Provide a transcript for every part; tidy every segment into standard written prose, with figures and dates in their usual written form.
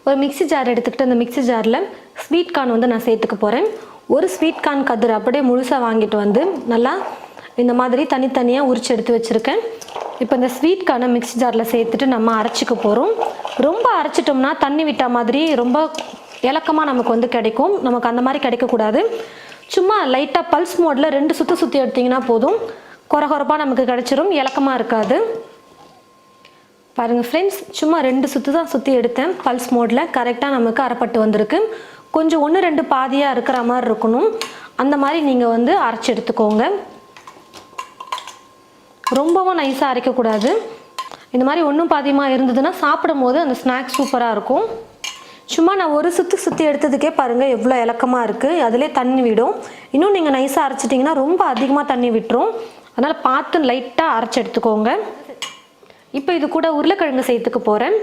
ஒரு mixie jar எடுத்துக்கிட்டு அந்த மிக்ஸி ஜாரில் ஸ்வீட் கார்ன் வந்து நான் சேர்த்துக்க போகிறேன். ஒரு ஸ்வீட் கார்ன் கதிர் அப்படியே முழுசாக வாங்கிட்டு வந்து நல்லா இந்த மாதிரி தனித்தனியாக உரிச்சு எடுத்து வச்சுருக்கேன். இப்போ இந்த ஸ்வீட் கார்னை மிக்ஸி ஜாரில் சேர்த்துட்டு நம்ம அரைச்சிக்க போகிறோம். ரொம்ப அரைச்சிட்டோம்னா தண்ணி விட்ட மாதிரி ரொம்ப இலக்கமாக நமக்கு வந்து கிடைக்கும். நமக்கு அந்த மாதிரி கிடைக்கக்கூடாது. சும்மா லைட்டாக பல்ஸ் மோடில் 2 சுற்று சுற்றி எடுத்திங்கன்னா போதும். கொரகொரப்பாக நமக்கு கிடைச்சிரும், இலக்கமாக இருக்காது. பாருங்கள் ஃப்ரெண்ட்ஸ், சும்மா 2 சுற்று தான் சுற்றி எடுத்தேன். பல்ஸ் மோடில் கரெக்டாக நமக்கு அரைப்பட்டு வந்திருக்கு. கொஞ்சம் 1-2 பாதியாக இருக்கிற மாதிரி இருக்கணும். அந்த மாதிரி நீங்கள் வந்து அரைச்சி எடுத்துக்கோங்க. ரொம்பவும் நைஸாக அரைக்கக்கூடாது. இந்த மாதிரி ஒன்றும் பாதியமாக இருந்ததுன்னா சாப்பிடும் போது அந்த ஸ்நாக்ஸ் சூப்பராக இருக்கும். சும்மா நான் ஒரு சுற்றி எடுத்ததுக்கே பாருங்கள் எவ்வளோ இலக்கமாக இருக்குது. அதிலே தண்ணி விடும். இன்னும் நீங்கள் நைஸாக அரைச்சிட்டிங்கன்னா ரொம்ப அதிகமாக தண்ணி விட்டுரும். அதனால் பார்த்து லைட்டாக அரைச்சி எடுத்துக்கோங்க. இப்போ இது கூட உருளைக்கிழங்கு சேர்த்துக்க போகிறேன்.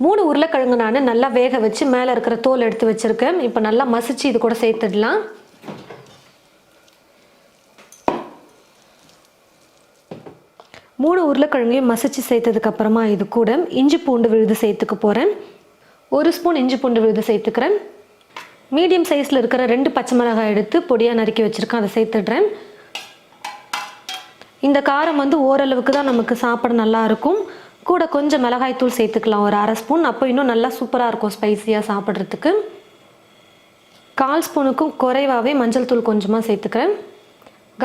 3 உருளைக்கிழங்கு நான் நல்லா வேக வச்சு மேலே இருக்கிற தோல் எடுத்து வச்சுருக்கேன். இப்போ நல்லா மசிச்சு இது கூட சேர்த்துடலாம். மூணு உருளைக்கிழங்கையும் மசிச்சு சேர்த்ததுக்கப்புறமா இது கூட இஞ்சி பூண்டு விழுது சேர்த்துக்க போகிறேன். 1 ஸ்பூன் இஞ்சி பூண்டு விழுது சேர்த்துக்கிறேன். மீடியம் சைஸில் இருக்கிற 2 பச்சை மிளகாய் எடுத்து பொடியாக நறுக்கி வச்சுருக்கேன், அதை சேர்த்துடுறேன். இந்த காரம் வந்து ஓரளவுக்கு தான் நமக்கு சாப்பிட நல்லாயிருக்கும். கூட கொஞ்சம் மிளகாய் தூள் சேர்த்துக்கலாம், ஒரு 1/2 ஸ்பூன். அப்போ இன்னும் நல்லா சூப்பராக இருக்கும் ஸ்பைஸியாக சாப்பிட்றதுக்கு. 1/4 ஸ்பூனுக்கும் குறைவாகவே மஞ்சள் தூள் கொஞ்சமாக சேர்த்துக்கிறேன்.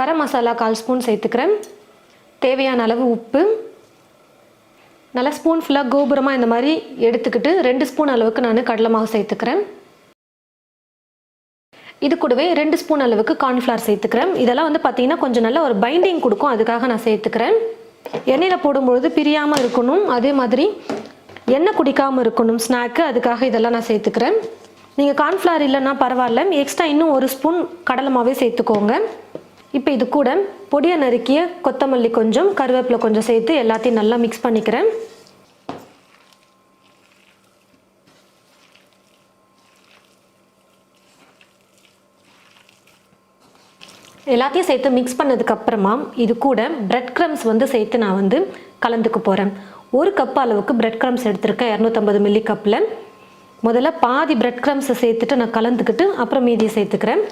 கரம் மசாலா 1/4 ஸ்பூன் சேர்த்துக்கிறேன். தேவையான அளவு உப்பு. நல்லா ஸ்பூன் ஃபுல்லாக கோபுரமாக இந்த மாதிரி எடுத்துக்கிட்டு 2 ஸ்பூன் அளவுக்கு நான் கடலை மாவு சேர்த்துக்கிறேன். இது கூடவே 2 ஸ்பூன் அளவுக்கு கார்ன்ஃப்ளவர் சேர்த்துக்கிறேன். இதெல்லாம் வந்து பார்த்திங்கன்னா கொஞ்சம் நல்ல ஒரு பைண்டிங் கொடுக்கும், அதுக்காக நான் சேர்த்துக்கிறேன். எண்ணெயில் போடும்பொழுது பிரியாமல் இருக்கணும், அதே மாதிரி எண்ணெய் குடிக்காமல் இருக்கணும் ஸ்நாக்கு, அதுக்காக இதெல்லாம் நான் சேர்த்துக்கிறேன். நீங்கள் கார்ன்ஃப்ளவர் இல்லைன்னா பரவாயில்ல, எக்ஸ்ட்ரா இன்னும் 1 ஸ்பூன் கடலை மாவே சேர்த்துக்கோங்க. இப்போ இது கூட பொடியை நறுக்கிய கொத்தமல்லி கொஞ்சம், கருவேப்பிலை கொஞ்சம் சேர்த்து எல்லாத்தையும் நல்லா மிக்ஸ் பண்ணிக்கிறேன். எல்லாத்தையும் சேர்த்து மிக்ஸ் பண்ணதுக்கப்புறமா இது கூட பிரெட் க்ரம்ஸ் வந்து சேர்த்து நான் வந்து கலந்துக்க போகிறேன். 1 கப் அளவுக்கு பிரெட் க்ரம்ஸ் எடுத்திருக்கேன் 250 மில்லி கப்பில். முதல்ல பாதி பிரெட் க்ரம்ஸை சேர்த்துட்டு நான் கலந்துக்கிட்டு அப்புறம் மீதியை சேர்த்துக்கிறேன்.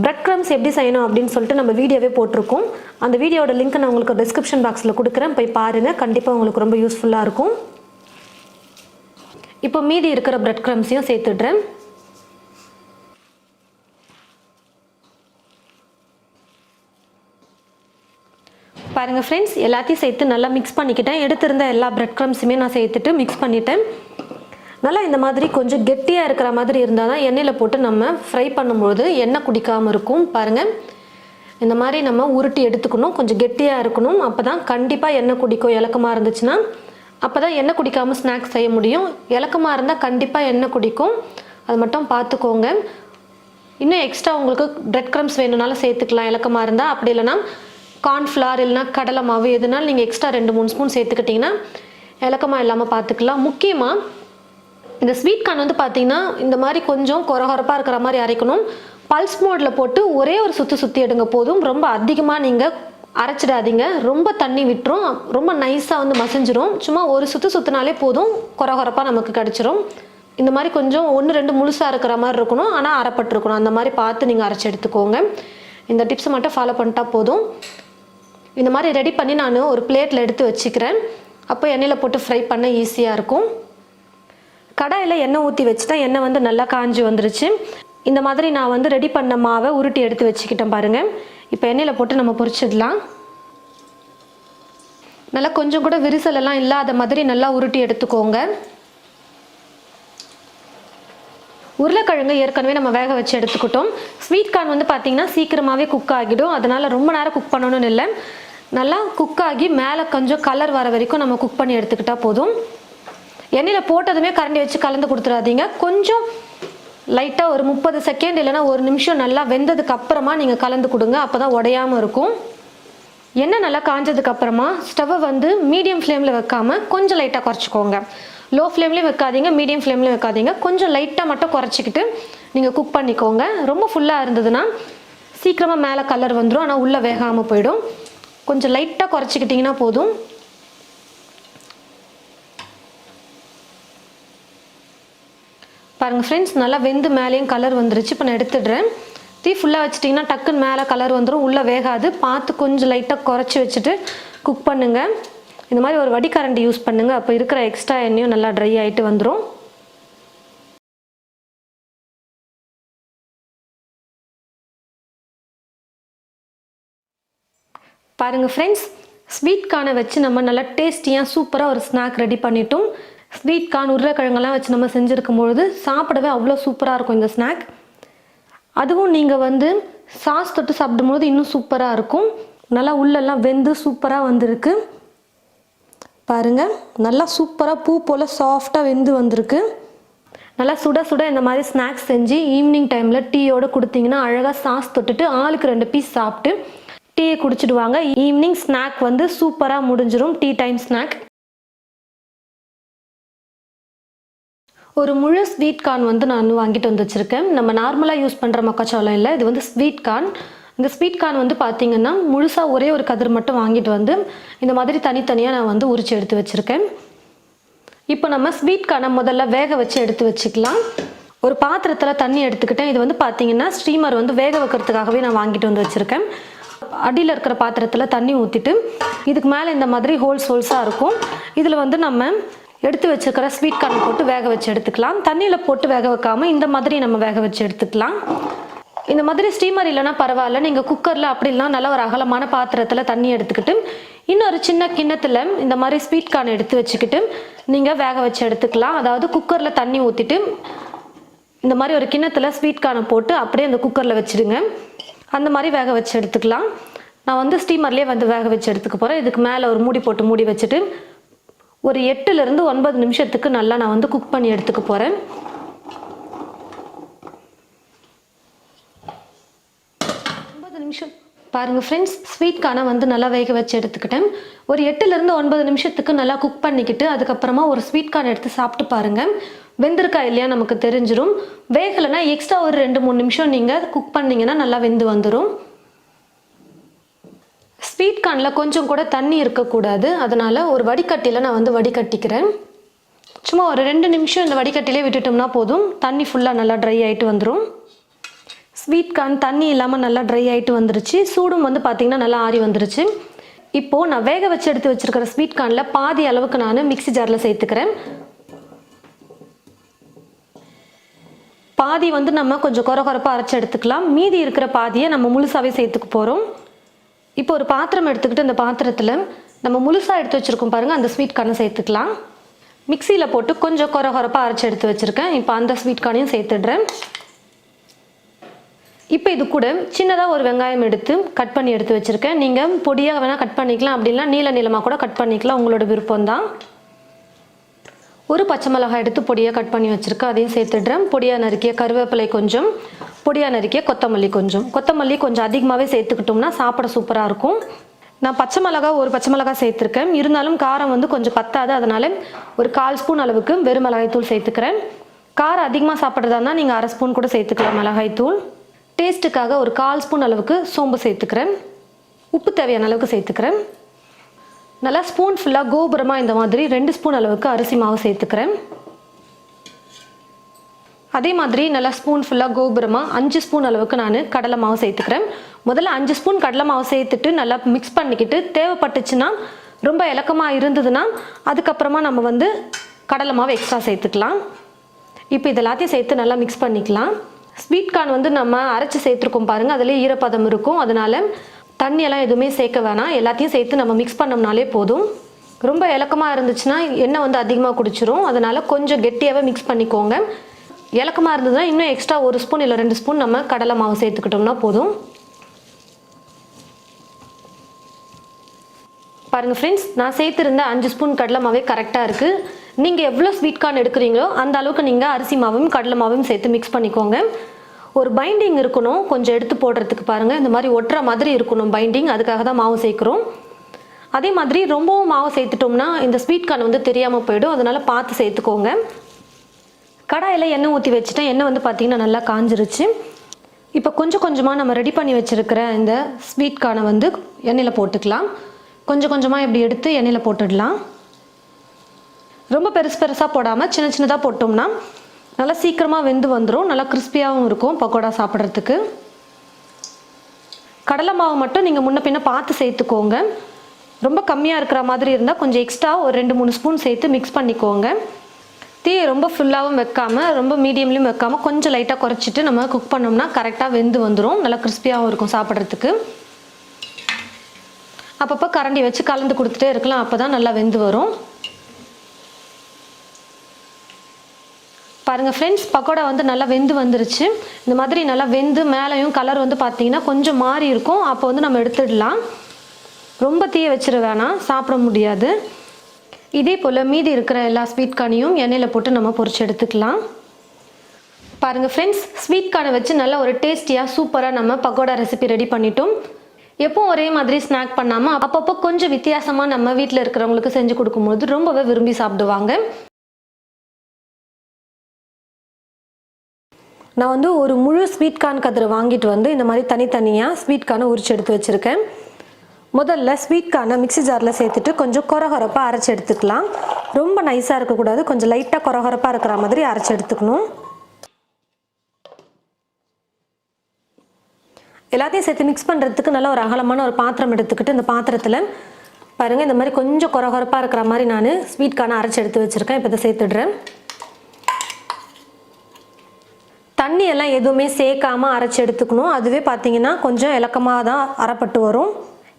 பிரெட் க்ரம்ஸ் எப்படி செய்யணும் அப்படின்னு சொல்லிட்டு நம்ம வீடியோவே போட்டிருக்கோம். அந்த வீடியோட லிங்க் நான் உங்களுக்கு டிஸ்கிரிப்ஷன் பாக்ஸில் கொடுக்குறேன், போய் பாருங்கள். கண்டிப்பாக உங்களுக்கு ரொம்ப யூஸ்ஃபுல்லாக இருக்கும். இப்போ மீதி இருக்கிற பிரெட் க்ரம்ஸையும் சேர்த்துடுறேன். பாருங்கள் ஃப்ரெண்ட்ஸ், எல்லாத்தையும் சேர்த்து நல்லா மிக்ஸ் பண்ணிக்கிட்டேன். எடுத்திருந்த எல்லா பிரெட் க்ரம்ஸுமே நான் சேர்த்துட்டு மிக்ஸ் பண்ணிட்டேன். நல்லா இந்த மாதிரி கொஞ்சம் கெட்டியாக இருக்கிற மாதிரி இருந்தால் தான் எண்ணெயில் போட்டு நம்ம ஃப்ரை பண்ணும்போது எண்ணெய் குடிக்காமல் இருக்கும். பாருங்கள், இந்த மாதிரி நம்ம உருட்டி எடுத்துக்கணும். கொஞ்சம் கெட்டியாக இருக்கணும், அப்போ தான் கண்டிப்பாக எண்ணெய் குடிக்கும். இலக்கமாக இருந்துச்சுன்னா அப்போ தான் எண்ணெய் குடிக்காமல் ஸ்நாக்ஸ் செய்ய முடியும். இலக்கமாக இருந்தால் கண்டிப்பாக எண்ணெய் குடிக்கும், அது மட்டும் பார்த்துக்கோங்க. இன்னும் எக்ஸ்ட்ரா உங்களுக்கு பிரெட் க்ரம்ஸ் வேணும்னாலும் சேர்த்துக்கலாம் இலக்கமாக இருந்தால். அப்படி இல்லைனா கார்ன்ஃப்ளவர் இல்லைனா கடலை மாவு எதுனாலும் நீங்கள் எக்ஸ்ட்ரா 2-3 ஸ்பூன் சேர்த்துக்கிட்டிங்கன்னா இலக்கமாக இல்லாமல் பார்த்துக்கலாம். முக்கியமாக இந்த ஸ்வீட் கார்ன் வந்து பார்த்திங்கன்னா இந்த மாதிரி கொஞ்சம் கொரகொரப்பாக இருக்கிற மாதிரி அரைக்கணும். பல்ஸ் மோடில் போட்டு ஒரே ஒரு சுற்றி எடுங்க போதும். ரொம்ப அதிகமாக நீங்கள் அரைச்சிடாதீங்க, ரொம்ப தண்ணி விட்டுரும், ரொம்ப நைஸாக வந்து மசிஞ்சிரும். சும்மா ஒரு சுற்றினாலே போதும், கொரகொரப்பாக நமக்கு கிடச்சிரும். இந்த மாதிரி கொஞ்சம் 1-2 முழுசாக இருக்கிற மாதிரி இருக்கணும், ஆனால் அரைப்பட்டுருக்கணும். அந்த மாதிரி பார்த்து நீங்கள் அரைச்சி எடுத்துக்கோங்க. இந்த டிப்ஸை மட்டும் ஃபாலோ பண்ணிட்டா போதும். இந்த மாதிரி ரெடி பண்ணி நான் ஒரு பிளேட்டில் எடுத்து வச்சுக்கிறேன். அப்போ எண்ணெயில் போட்டு ஃப்ரை பண்ண ஈஸியாக இருக்கும். கடாயில் எண்ணெய் ஊற்றி வச்சுட்டேன். எண்ணெய் வந்து நல்லா காஞ்சி வந்துருச்சு. இந்த மாதிரி நான் வந்து ரெடி பண்ண மாவை உருட்டி எடுத்து வச்சுக்கிட்டேன் பாருங்கள். இப்போ எண்ணெயில் போட்டு நம்ம பொரிச்சிடலாம். நல்லா கொஞ்சம் கூட விரிசலெல்லாம் இல்லாத மாதிரி நல்லா உருட்டி எடுத்துக்கோங்க. உருளைக்கிழங்கு ஏற்கனவே நம்ம வேக வச்சு எடுத்துக்கிட்டோம். ஸ்வீட் கார்ன் வந்து பார்த்திங்கன்னா சீக்கிரமாகவே குக் ஆகிடும், அதனால் ரொம்ப நேரம் குக் பண்ணணும்னு இல்லை. நல்லா குக் ஆகி மேலே கொஞ்சம் கலர் வர வரைக்கும் நம்ம குக் பண்ணி எடுத்துக்கிட்டால் போதும். எண்ணெயில் போட்டதுமே கரண்டி வச்சு கலந்து கொடுத்துடாதீங்க. கொஞ்சம் லைட்டாக ஒரு 30 செகண்ட் இல்லைனா 1 நிமிஷம் நல்லா வெந்ததுக்கு அப்புறமா நீங்கள் கலந்து கொடுங்க, அப்போ தான் உடையாமல் இருக்கும். எண்ணெய் நல்லா காஞ்சதுக்கப்புறமா ஸ்டவ்வை வந்து மீடியம் ஃப்ளேமில் வைக்காமல் கொஞ்சம் லைட்டாக குறைச்சிக்கோங்க. லோ ஃப்ளேம்லேயும் வைக்காதீங்க, மீடியம் ஃப்ளேம்லேயும் வைக்காதீங்க. கொஞ்சம் லைட்டாக மட்டும் குறைச்சிக்கிட்டு நீங்கள் குக் பண்ணிக்கோங்க. ரொம்ப ஃபுல்லாக இருந்ததுன்னா சீக்கிரமாக மேலே கலர் வந்துடும், ஆனால் உள்ளே வேகாமல் போயிடும். கொஞ்சம் லைட்டாக குறைச்சிக்கிட்டிங்கன்னா போதும். பாருங்கள் ஃப்ரெண்ட்ஸ், நல்லா வெந்து மேலேயும் கலர் வந்துருச்சு. இப்போ நான் எடுத்துடுறேன். தீ ஃபுல்லாக வச்சிட்டிங்கன்னா டக்குன்னு மேலே கலர் வந்துடும், உள்ளே வேகாது. பார்த்து கொஞ்சம் லைட்டாக குறைச்சி வச்சுட்டு குக் பண்ணுங்கள். இந்த மாதிரி ஒரு வடிகரண்டி யூஸ் பண்ணுங்கள். அப்போ இருக்கிற எக்ஸ்ட்ரா எண்ணெயும் நல்லா ட்ரை ஆகிட்டு வந்துடும். பாருங்கள் ஃப்ரெண்ட்ஸ், ஸ்வீட் கார்னை வச்சு நம்ம நல்லா டேஸ்டியாக சூப்பராக ஒரு ஸ்நாக் ரெடி பண்ணிட்டோம். ஸ்வீட் கார்ன் உருளைக்கிழங்கெல்லாம் வச்சு நம்ம செஞ்சுருக்கும்பொழுது சாப்பிடவே அவ்வளோ சூப்பராக இருக்கும் இந்த ஸ்நாக். அதுவும் நீங்கள் சாஸ் தொட்டு சாப்பிடும்போது இன்னும் சூப்பராக இருக்கும். நல்லா உள்ளெல்லாம் வெந்து சூப்பராக வந்திருக்கு. பாருங்கள், நல்லா சூப்பராக பூ போல் சாஃப்டாக வெந்து வந்திருக்கு. நல்லா சுட சுட இந்த மாதிரி ஸ்நாக்ஸ் செஞ்சு ஈவினிங் டைமில் டீயோடு கொடுத்தீங்கன்னா அழகாக சாஸ் தொட்டுட்டு ஆளுக்கு 2 பீஸ் சாப்பிட்டு டீயை குடிச்சிடுவாங்க. ஈவினிங் ஸ்நாக் சூப்பராக முடிஞ்சிடும். Tea time snack. ஒரு முழு ஸ்வீட் கார்ன் நான் வாங்கிட்டு வந்து வச்சுருக்கேன். நம்ம நார்மலாக யூஸ் பண்ணுற மக்காச்சோளம் இல்லை, இது ஸ்வீட் கார்ன். இந்த ஸ்வீட் கார்ன் பார்த்தீங்கன்னா முழுசாக ஒரே ஒரு கதிர் மட்டும் வாங்கிட்டு இந்த மாதிரி தனித்தனியாக நான் உரிச்சு எடுத்து வச்சுருக்கேன். இப்போ நம்ம ஸ்வீட் கார்னை முதல்ல வேக வச்சு எடுத்து வச்சுக்கலாம். ஒரு பாத்திரத்தில் தண்ணி எடுத்துக்கிட்டேன். இது பார்த்தீங்கன்னா ஸ்டீமர் வேக வைக்கிறதுக்காகவே நான் வாங்கிட்டு வந்து வச்சுருக்கேன். அடியில் இருக்கிற பாத்திரத்தில் தண்ணி ஊற்றிட்டு இதுக்கு மேலே இந்த மாதிரி ஹோல்ஸாக இருக்கும். இதில் நம்ம எடுத்து வச்சுருக்கிற ஸ்வீட் கார்ன் போட்டு வேக வச்சு எடுத்துக்கலாம். தண்ணியில் போட்டு வேக வைக்காமல் இந்த மாதிரி நம்ம வேக வச்சு எடுத்துக்கலாம். இந்த மாதிரி ஸ்டீமர் இல்லைனா பரவாயில்ல, நீங்கள் குக்கரில் அப்படிலாம் நல்ல ஒரு அகலமான பாத்திரத்தில் தண்ணி எடுத்துக்கிட்டு இன்னொரு சின்ன கிண்ணத்தில் இந்த மாதிரி ஸ்வீட் கார்ன் எடுத்து வச்சுக்கிட்டு நீங்கள் வேக வச்சு எடுத்துக்கலாம். அதாவது குக்கரில் தண்ணி ஊற்றிட்டு இந்த மாதிரி ஒரு கிண்ணத்தில் ஸ்வீட் கார்னை போட்டு அப்படியே அந்த குக்கரில் வச்சுடுங்க. அந்த மாதிரி வேக வச்சு எடுத்துக்கலாம். நான் ஸ்டீமர்லேயே வேக வச்சு எடுத்துக்க போகிறேன். இதுக்கு மேலே ஒரு மூடி போட்டு மூடி வச்சுட்டு ஒரு 8லிருந்து 9 நிமிஷத்துக்கு நல்லா நான் குக் பண்ணி எடுத்துக்க போகிறேன். பாருங்கள் ஃப்ரெண்ட்ஸ், ஸ்வீட் கார்னை நல்லா வேக வச்சு எடுத்துக்கிட்டேன். ஒரு 8லிருந்து 9 நிமிஷத்துக்கு நல்லா குக் பண்ணிக்கிட்டு அதுக்கப்புறமா ஒரு ஸ்வீட் கார்ன் எடுத்து சாப்பிட்டு பாருங்கள். வெந்திருக்கா இல்லையா நமக்கு தெரிஞ்சிடும். வேகலைன்னா எக்ஸ்ட்ரா ஒரு 2-3 நிமிஷம் நீங்கள் குக் பண்ணிங்கன்னா நல்லா வெந்து வந்துடும். ஸ்வீட் கார்னில் கொஞ்சம் கூட தண்ணி இருக்கக்கூடாது, அதனால் ஒரு வடிகட்டியில் நான் வடிகட்டிக்கிறேன். சும்மா ஒரு 2 நிமிஷம் இந்த வடிகட்டிலே விட்டுட்டோம்னா போதும். தண்ணி ஃபுல்லாக நல்லா ட்ரை ஆகிட்டு வந்துடும். ஸ்வீட் கார்ன் தண்ணி இல்லாமல் நல்லா ட்ரை ஆகிட்டு வந்துருச்சு. சூடும் பார்த்திங்கன்னா நல்லா ஆறி வந்துருச்சு. இப்போது நான் வேக வச்சு எடுத்து வச்சுருக்கிற ஸ்வீட் கார்னில் பாதி அளவுக்கு நான் மிக்ஸி ஜாரில் சேர்த்துக்கிறேன். பாதி நம்ம கொஞ்சம் கொரகொரப்பாக அரைச்சி எடுத்துக்கலாம். மீதி இருக்கிற பாதியை நம்ம முழுசாகவே சேர்த்துக்க போகிறோம். இப்போ ஒரு பாத்திரம் எடுத்துக்கிட்டு இந்த பாத்திரத்தில் நம்ம முழுசாக எடுத்து வச்சுருக்கோம் பாருங்கள், அந்த ஸ்வீட் கார்னை சேர்த்துக்கலாம். மிக்சியில் போட்டு கொஞ்சம் கொரகொரப்பாக அரைச்சி எடுத்து வச்சுருக்கேன். இப்போ அந்த ஸ்வீட் கார்னையும் சேர்த்துடுறேன். இப்போ இது கூட சின்னதாக ஒரு வெங்காயம் எடுத்து கட் பண்ணி எடுத்து வச்சுருக்கேன். நீங்கள் பொடியாக வேணால் கட் பண்ணிக்கலாம், அப்படின்னா நீளமாக கூட கட் பண்ணிக்கலாம், உங்களோட விருப்பம்தான். ஒரு பச்சை மிளகாய் எடுத்து பொடியாக கட் பண்ணி வச்சுருக்கேன், அதையும் சேர்த்துடுறேன். பொடியாக நறுக்கிய கருவேப்பிலை கொஞ்சம், பொடியாக நறுக்கிய கொத்தமல்லி கொஞ்சம். கொத்தமல்லி கொஞ்சம் அதிகமாகவே சேர்த்துக்கிட்டோம்னா சாப்பிட சூப்பராக இருக்கும். நான் ஒரு பச்சை மிளகாய் சேர்த்துருக்கேன். இருந்தாலும் காரம் கொஞ்சம் பத்தாது, அதனால் ஒரு 1/4 ஸ்பூன் அளவுக்கு வெறும் மிளகாய்த்தூள் சேர்த்துக்கிறேன். காரம் அதிகமாக சாப்பிட்றதா இருந்தால் நீங்கள் 1/2 ஸ்பூன் கூட சேர்த்துக்கலாம் மிளகாய்த்தூள். டேஸ்ட்டுக்காக ஒரு 1/4 ஸ்பூன் அளவுக்கு சோம்பு சேர்த்துக்கிறேன். உப்பு தேவையான அளவுக்கு சேர்த்துக்கிறேன். நல்லா ஸ்பூன் ஃபுல்லாக கோபுரமாக இந்த மாதிரி 2 ஸ்பூன் அளவுக்கு அரிசி மாவு சேர்த்துக்கிறேன். அதே மாதிரி நல்லா ஸ்பூன் ஃபுல்லாக கோபுரமாக 5 ஸ்பூன் அளவுக்கு நான் கடலை மாவு சேர்த்துக்கிறேன். முதல்ல 5 ஸ்பூன் கடலை மாவு சேர்த்துட்டு நல்லா மிக்ஸ் பண்ணிக்கிட்டு தேவைப்பட்டுச்சுன்னா ரொம்ப இலக்கமாக இருந்ததுன்னா அதுக்கப்புறமா நம்ம கடலை மாவு எக்ஸ்ட்ரா சேர்த்துக்கலாம். இப்போ இது எல்லாத்தையும் சேர்த்து நல்லா மிக்ஸ் பண்ணிக்கலாம். ஸ்வீட் கார்ன் நம்ம அரைச்சி சேர்த்துருக்கோம் பாருங்கள், அதிலே ஈரப்பதம் இருக்கும். அதனால் தண்ணியெல்லாம் எதுவுமே சேர்க்க வேணாம், எல்லாத்தையும் சேர்த்து நம்ம மிக்ஸ் பண்ணோம்னாலே போதும். ரொம்ப இலக்கமாக இருந்துச்சுன்னா எண்ணெய் அதிகமாக குடிச்சிரும், அதனால் கொஞ்சம் கெட்டியாகவே மிக்ஸ் பண்ணிக்கோங்க. இலக்கமாக இருந்ததுன்னா இன்னும் எக்ஸ்ட்ரா 1 ஸ்பூன் இல்லை 2 ஸ்பூன் நம்ம கடலை மாவு சேர்த்துக்கிட்டோம்னா போதும். பாருங்கள் ஃப்ரெண்ட்ஸ், நான் சேர்த்துருந்த 5 ஸ்பூன் கடலை மாவே கரெக்டாக இருக்குது. நீங்கள் எவ்வளோ ஸ்வீட் கார்ன் எடுக்கிறீங்களோ அந்த அளவுக்கு நீங்கள் அரிசி மாவையும் கடலை மாவையும் சேர்த்து மிக்ஸ் பண்ணிக்கோங்க. ஒரு பைண்டிங் இருக்கணும், கொஞ்சம் எடுத்து போடுறதுக்கு பாருங்கள், இந்த மாதிரி ஒட்டுற மாதிரி இருக்கணும் பைண்டிங், அதுக்காக தான் மாவு சேர்க்குறோம். அதே மாதிரி ரொம்பவும் மாவு சேர்த்துட்டோம்னா இந்த ஸ்வீட் கார்ன் தெரியாமல் போயிடும், அதனால் பார்த்து சேர்த்துக்கோங்க. கடாயில் எண்ணெய் ஊற்றி வச்சுட்டேன். எண்ணெய் பார்த்திங்கன்னா நல்லா காஞ்சிருச்சு. இப்போ கொஞ்சம் கொஞ்சமாக நம்ம ரெடி பண்ணி வச்சுருக்கிற இந்த ஸ்வீட் கார்னை எண்ணெயில் போட்டுக்கலாம். கொஞ்சம் கொஞ்சமாக இப்படி எடுத்து எண்ணெயில் போட்டுடலாம். ரொம்ப பெருசாக போடாமல் சின்ன சின்னதாக போட்டோம்னா நல்லா சீக்கிரமாக வெந்து வந்துடும், நல்லா கிறிஸ்பியாகவும் இருக்கும் பக்கோடா சாப்பிட்றதுக்கு. கடலை மாவு மட்டும் நீங்கள் முன்ன பின்ன பார்த்து சேர்த்துக்கோங்க. ரொம்ப கம்மியாக இருக்கிற மாதிரி இருந்தால் கொஞ்சம் எக்ஸ்ட்ரா ஒரு 2-3 ஸ்பூன் சேர்த்து மிக்ஸ் பண்ணிக்கோங்க. தீயை ரொம்ப ஃபுல்லாகவும் வைக்காமல் ரொம்ப மீடியம்லேயும் வைக்காமல் கொஞ்சம் லைட்டாக குறைச்சிட்டு நம்ம குக் பண்ணோம்னா கரெக்டாக வெந்து வந்துடும், நல்லா கிறிஸ்பியாகவும் இருக்கும் சாப்பிட்றதுக்கு. அப்பப்போ கரண்டி வச்சு கலந்து கொடுத்துட்டே இருக்கலாம், அப்போ தான் நல்லா வெந்து வரும். பாருங்கள் ஃப்ரெண்ட்ஸ், பக்கோடா வந்து நல்லா வெந்து வந்துருச்சு. இந்த மாதிரி நல்லா வெந்து மேலேயும் கலர் வந்து பார்த்தீங்கன்னா கொஞ்சம் மாறி இருக்கும், அப்போ வந்து நம்ம எடுத்துடலாம். ரொம்ப தீய வச்சிட வேணாம், சாப்பிட முடியாது. இதே போல் மீதி இருக்கிற எல்லா ஸ்வீட் கார்னையும் எண்ணெயில் போட்டு நம்ம பொரிச்சு எடுத்துக்கலாம். பாருங்கள் ஃப்ரெண்ட்ஸ், ஸ்வீட் கார்னை வச்சு நல்ல ஒரு டேஸ்டியாக சூப்பராக நம்ம பக்கோடா ரெசிபி ரெடி பண்ணிட்டோம். எப்பவும் ஒரே மாதிரி ஸ்நாக் பண்ணாமல் அப்பப்போ கொஞ்சம் வித்தியாசமாக நம்ம வீட்டில் இருக்கிறவங்களுக்கு செஞ்சு கொடுக்கும்போது ரொம்பவே விரும்பி சாப்பிடுவாங்க. நான் வந்து ஒரு முழு ஸ்வீட் கார்ன் கதிரை வாங்கிட்டு வந்து இந்த மாதிரி தனித்தனியாக ஸ்வீட் கார்னை உரிச்சு எடுத்து வச்சுருக்கேன். முதல்ல ஸ்வீட் கார்னை மிக்ஸி ஜாரில் சேர்த்துட்டு கொஞ்சம் கொரகொரப்பாக அரைச்சி எடுத்துக்கலாம். ரொம்ப நைஸாக இருக்கக்கூடாது, கொஞ்சம் லைட்டாக கொரகொரப்பாக இருக்கிற மாதிரி அரைச்சி எடுத்துக்கணும். எல்லாத்தையும் சேர்த்து மிக்ஸ் பண்ணுறதுக்கு நல்ல ஒரு அகலமான ஒரு பாத்திரம் எடுத்துக்கிட்டு இந்த பாத்திரத்தில் பாருங்கள் இந்த மாதிரி கொஞ்சம் கொரகொரப்பாக இருக்கிற மாதிரி நான் ஸ்வீட் கார்னை அரைச்சி எடுத்து வச்சுருக்கேன். இப்போ இதை சேர்த்துடுறேன். தண்ணி எல்லாம் எதுவுமே சேர்க்காமல் அரைச்சி எடுத்துக்கணும். அதுவே பார்த்தீங்கன்னா கொஞ்சம் இலக்கமாக தான் அரைப்பட்டு வரும்.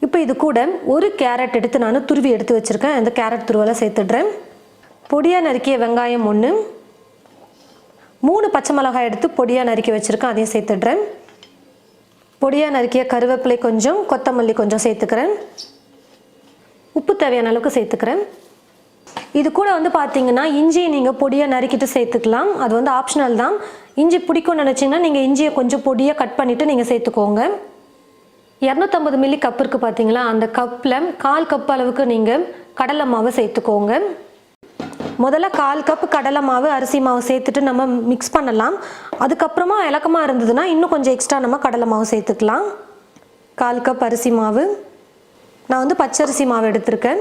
இப்போ இது கூட ஒரு கேரட் எடுத்து நான் துருவி எடுத்து வச்சுருக்கேன். இந்த கேரட் துருவலை சேர்த்துடுறேன். பொடியாக நறுக்கிய வெங்காயம் 1, 3 பச்சை மிளகாய் எடுத்து பொடியாக நறுக்கி வச்சுருக்கேன், அதையும் சேர்த்துடுறேன். பொடியாக நறுக்கிய கருவேப்பிலை கொஞ்சம், கொத்தமல்லி கொஞ்சம் சேர்த்துக்கிறேன். உப்பு தேவையான அளவுக்கு சேர்த்துக்கிறேன். இது கூட வந்து பார்த்தீங்கன்னா இஞ்சியை நீங்கள் பொடியாக நறுக்கிட்டு சேர்த்துக்கலாம், அது வந்து ஆப்ஷனல் தான். இஞ்சி பிடிக்கும்னு நினச்சிங்கன்னா நீங்கள் இஞ்சியை கொஞ்சம் பொடியாக கட் பண்ணிவிட்டு நீங்கள் சேர்த்துக்கோங்க. 250 மில்லி கப் இருக்குது பார்த்தீங்களா, அந்த கப்பில் 1/4 கப் அளவுக்கு நீங்கள் கடலை மாவு சேர்த்துக்கோங்க. முதல்ல 1/4 கப் கடலை மாவு அரிசி மாவு சேர்த்துட்டு நம்ம மிக்ஸ் பண்ணலாம். அதுக்கப்புறமா இலக்கமாக இருந்ததுன்னா இன்னும் கொஞ்சம் எக்ஸ்ட்ரா நம்ம கடலை மாவு சேர்த்துக்கலாம். 1/4 கப் அரிசி மாவு, நான் வந்து பச்சரிசி மாவு எடுத்திருக்கேன்.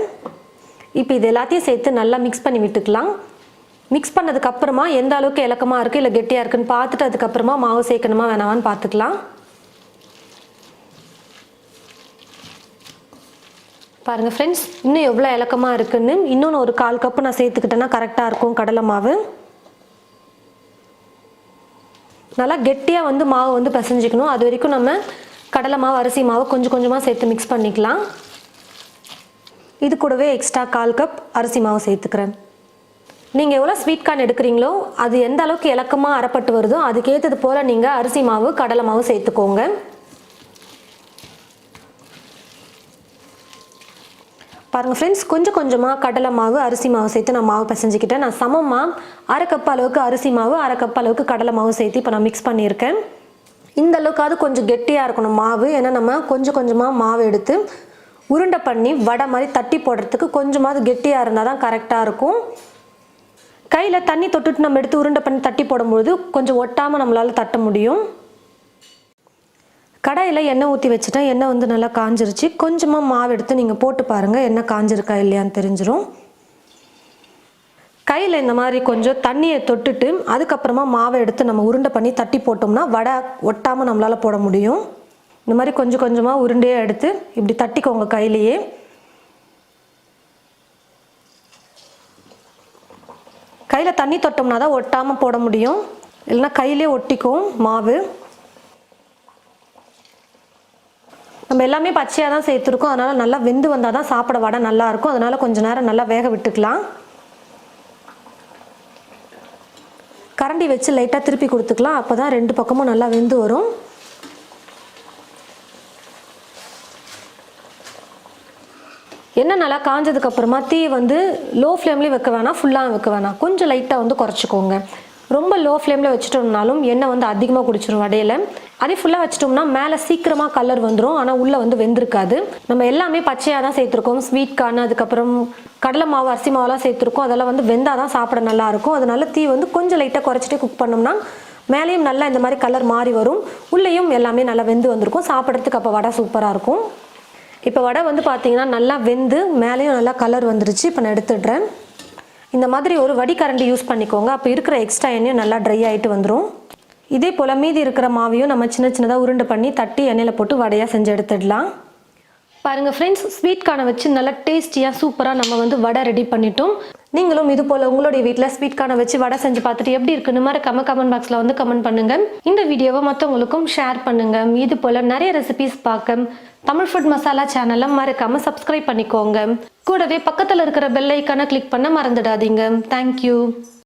இப்போ இது எல்லாத்தையும் சேர்த்து நல்லா மிக்ஸ் பண்ணி விட்டுக்கலாம். மிக்ஸ் பண்ணதுக்கப்புறமா எந்த அளவுக்கு இலக்கமாக இருக்குது இல்லை கெட்டியாக இருக்குன்னு பார்த்துட்டு அதுக்கப்புறமா மாவு சேர்க்கணுமா வேணாமான்னு பார்த்துக்கலாம். பாருங்கள் ஃப்ரெண்ட்ஸ், இன்னும் எவ்வளோ இலக்கமாக இருக்குன்னு இன்னொன்று ஒரு 1/4 கப்பு நான் சேர்த்துக்கிட்டேன்னா கரெக்டாக இருக்கும் கடலை மாவு. நல்லா கெட்டியாக வந்து மாவு வந்து பிசைஞ்சிக்கணும். அது வரைக்கும் நம்ம கடலை மாவு அரிசி மாவு கொஞ்சம் கொஞ்சமாக சேர்த்து மிக்ஸ் பண்ணிக்கலாம். இது கூடவே எக்ஸ்ட்ரா 1/4 கப் அரிசி மாவு சேர்த்துக்கிறேன். நீங்கள் எவ்வளோ ஸ்வீட் கார்ன் எடுக்கிறீங்களோ அது எந்த அளவுக்கு இலக்கமாக அரைப்பட்டு வருதோ அதுக்கேற்றது போல் நீங்கள் அரிசி மாவு கடலை மாவு சேர்த்துக்கோங்க. பாருங்கள் ஃப்ரெண்ட்ஸ், கொஞ்சம் கொஞ்சமாக கடலை மாவு அரிசி மாவு சேர்த்து நான் மாவு பிசைஞ்சிக்கிட்டேன். நான் சமமாக 1/2 கப் அளவுக்கு அரிசி மாவு 1/2 கப் அளவுக்கு கடலை மாவு சேர்த்து இப்போ நான் மிக்ஸ் பண்ணியிருக்கேன். இந்த அளவுக்காவது கொஞ்சம் கெட்டியாக இருக்கணும் மாவு, ஏன்னா நம்ம கொஞ்சம் கொஞ்சமாக மாவு எடுத்து உருண்டை பண்ணி வடை மாதிரி தட்டி போடுறதுக்கு கொஞ்சமாவது கெட்டியாக இருந்தால் தான் கரெக்டாக இருக்கும். கையில் தண்ணி தொட்டுட்டு நம்ம எடுத்து உருண்டை பண்ணி தட்டி போடும்போது கொஞ்சம் ஒட்டாமல் நம்மளால் தட்ட முடியும். கடாயில் எண்ணெய் ஊற்றி வச்சுட்டேன். எண்ணெய் வந்து நல்லா காஞ்சிருச்சு. கொஞ்சமாக மாவு எடுத்து நீங்கள் போட்டு பாருங்கள், எண்ணெய் காஞ்சிருக்கா இல்லையான்னு தெரிஞ்சிடும். கையில் இந்த மாதிரி கொஞ்சம் தண்ணியை தொட்டுட்டு அதுக்கப்புறமா மாவை எடுத்து நம்ம உருண்டை பண்ணி தட்டி போட்டோம்னா வடை ஒட்டாமல் நம்மளால் போட முடியும். இந்த மாதிரி கொஞ்சம் கொஞ்சமாக உருண்டையை எடுத்து இப்படி தட்டிக்கோங்க கையிலேயே. கையில் தண்ணி தொட்டோம்னா தான் ஒட்டாமல் போட முடியும், இல்லைன்னா கையிலே ஒட்டிக்கும் மாவு. நம்ம எல்லாமே பச்சையாக தான் சேர்த்துருக்கோம், அதனால் நல்லா வெந்து வந்தால் தான் சாப்பிட வடை நல்லாயிருக்கும். அதனால் கொஞ்சம் நேரம் நல்லா வேக விட்டுக்கலாம். கரண்டி வச்சு லைட்டாக திருப்பி கொடுத்துக்கலாம், அப்போ தான் 2 பக்கமும் நல்லா வெந்து வரும். எண்ணெய் நல்லா காஞ்சதுக்கப்புறமா தீ வந்து லோ ஃப்ளேம்லேயும் வைக்க வேணாம், ஃபுல்லாக வைக்க வேணாம், கொஞ்சம் லைட்டாக வந்து குறைச்சிக்கோங்க. ரொம்ப லோ ஃப்ளேமில் வச்சுட்டோம்னாலும் எண்ணெய் வந்து அதிகமாக குடிச்சிடும் வடையில். அதே ஃபுல்லாக வச்சிட்டோம்னா மேலே சீக்கிரமாக கலர் வந்துடும், ஆனால் உள்ளே வந்து வெந்திருக்காது. நம்ம எல்லாமே பச்சையாக தான் சேர்த்துருக்கோம், ஸ்வீட் கார்ன் அதுக்கப்புறம் கடலை மாவு அரிசி மாவுலாம் சேர்த்துருக்கோம். அதெல்லாம் வந்து வெந்தால் தான் சாப்பிட நல்லாயிருக்கும். அதனால தீ வந்து கொஞ்சம் லைட்டாக குறைச்சிட்டே குக் பண்ணோம்னா மேலேயும் நல்லா இந்த மாதிரி கலர் மாறி வரும், உள்ளேயும் எல்லாமே நல்லா வெந்து வந்திருக்கும். சாப்பிட்றதுக்கு அப்போ வடை சூப்பராக இருக்கும். இப்போ வடை வந்து பார்த்தீங்கன்னா நல்லா வெந்து மேலேயும் நல்லா கலர் வந்துருச்சு. இப்போ நான் எடுத்துடுறேன். இந்த மாதிரி ஒரு வடிகரண்டி யூஸ் பண்ணிக்கோங்க. அப்போ இருக்கிற எக்ஸ்ட்ரா எண்ணெயும் நல்லா ட்ரை ஆகிட்டு வந்துடும். இதே போல் மீதி இருக்கிற மாவையும் நம்ம சின்ன சின்னதாக உருண்டை பண்ணி தட்டி எண்ணெயில் போட்டு வடையாக செஞ்சு எடுத்துடலாம். பாருங்கள் ஃப்ரெண்ட்ஸ், ஸ்வீட் கார்னை வச்சு நல்லா டேஸ்டியாக சூப்பராக நம்ம வடை ரெடி பண்ணிட்டோம். நீங்களும் இது போல் உங்களுடைய வீட்டில் ஸ்வீட் கார்னை வச்சு வடை செஞ்சு பார்த்துட்டு எப்படி இருக்குன்னு மாதிரி கமெண்ட் பாக்ஸில் கமெண்ட் பண்ணுங்கள். இந்த வீடியோவை மற்றவங்களுக்கும் ஷேர் பண்ணுங்கள். இது போல் நிறைய ரெசிபிஸ் பார்க்க தமிழ் ஃபுட் மசாலா சேனலை மறக்காமல் சப்ஸ்கிரைப் பண்ணிக்கோங்க. கூடவே பக்கத்தில் இருக்கிற பெல் ஐக்கானை கிளிக் பண்ண மறந்துடாதீங்க. தேங்க்யூ.